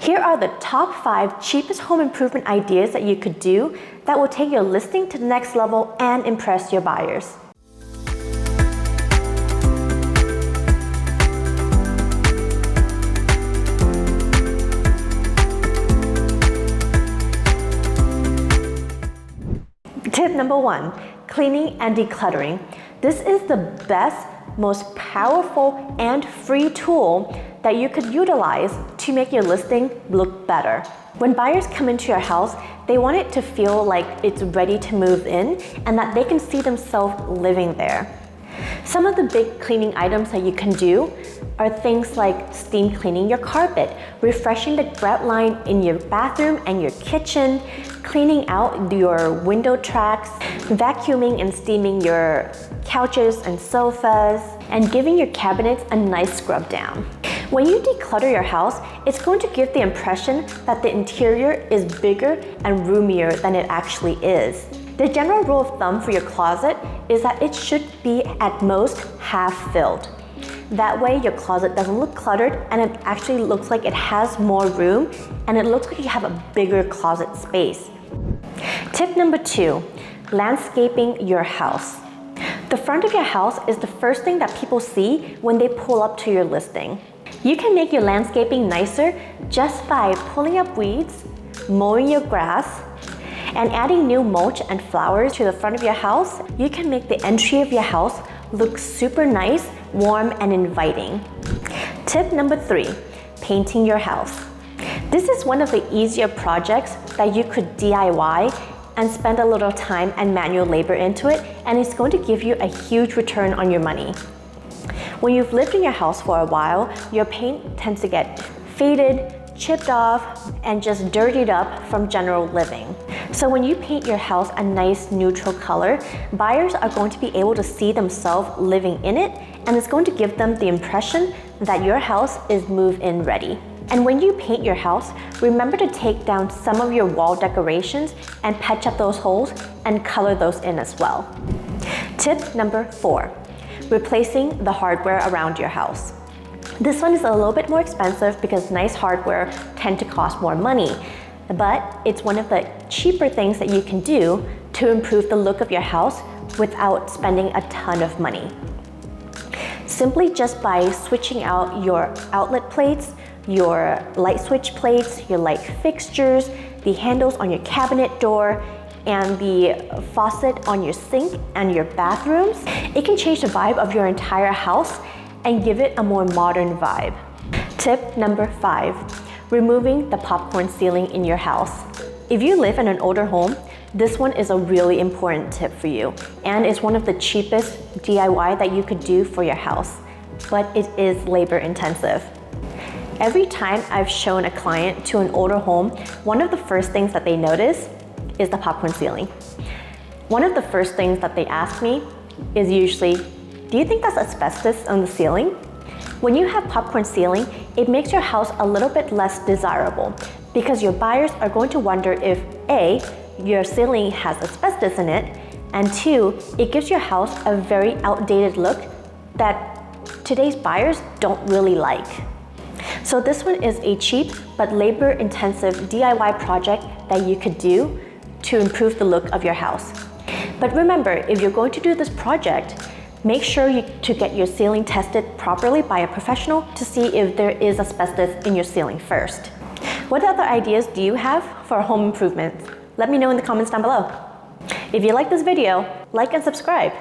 Here are the top 5 cheapest home improvement ideas that you could do that will take your listing to the next level and impress your buyers. Tip number 1, cleaning and decluttering. This is the best, most powerful, and free tool that you could utilize to make your listing look better. When buyers come into your house, they want it to feel like it's ready to move in and that they can see themselves living there. Some of the big cleaning items that you can do are things like steam cleaning your carpet, refreshing the grout line in your bathroom and your kitchen, cleaning out your window tracks, vacuuming and steaming your couches and sofas, and giving your cabinets a nice scrub down. When you declutter your house, it's going to give the impression that the interior is bigger and roomier than it actually is. The general rule of thumb for your closet is that it should be at most half filled. That way your closet doesn't look cluttered and it actually looks like it has more room and it looks like you have a bigger closet space. Tip number 2, landscaping your house. The front of your house is the first thing that people see when they pull up to your listing. You can make your landscaping nicer just by pulling up weeds, mowing your grass, and adding new mulch and flowers to the front of your house. You can make the entry of your house look super nice, warm, and inviting. Tip number 3, painting your house. This is one of the easier projects that you could DIY and spend a little time and manual labor into it, and it's going to give you a huge return on your money. When you've lived in your house for a while, your paint tends to get faded, chipped off, and just dirtied up from general living. So when you paint your house a nice neutral color, buyers are going to be able to see themselves living in it, and it's going to give them the impression that your house is move-in ready. And when you paint your house, remember to take down some of your wall decorations and patch up those holes and color those in as well. Tip number 4, replacing the hardware around your house. This one is a little bit more expensive because nice hardware tend to cost more money, but it's one of the cheaper things that you can do to improve the look of your house without spending a ton of money. Simply just by switching out your outlet plates, your light switch plates, your light fixtures, the handles on your cabinet door, and the faucet on your sink and your bathrooms, it can change the vibe of your entire house and give it a more modern vibe. Tip number 5, removing the popcorn ceiling in your house. If you live in an older home, this one is a really important tip for you, and it's one of the cheapest DIY that you could do for your house, but it is labor intensive. Every time I've shown a client to an older home, one of the first things that they notice is the popcorn ceiling. One of the first things that they ask me is usually, do you think that's asbestos on the ceiling? When you have popcorn ceiling, it makes your house a little bit less desirable because your buyers are going to wonder if A, your ceiling has asbestos in it, and 2, it gives your house a very outdated look that today's buyers don't really like. So this one is a cheap but labor-intensive DIY project that you could do to improve the look of your house. But remember, if you're going to do this project, make sure to get your ceiling tested properly by a professional to see if there is asbestos in your ceiling first. What other ideas do you have for home improvements? Let me know in the comments down below. If you like this video, like and subscribe.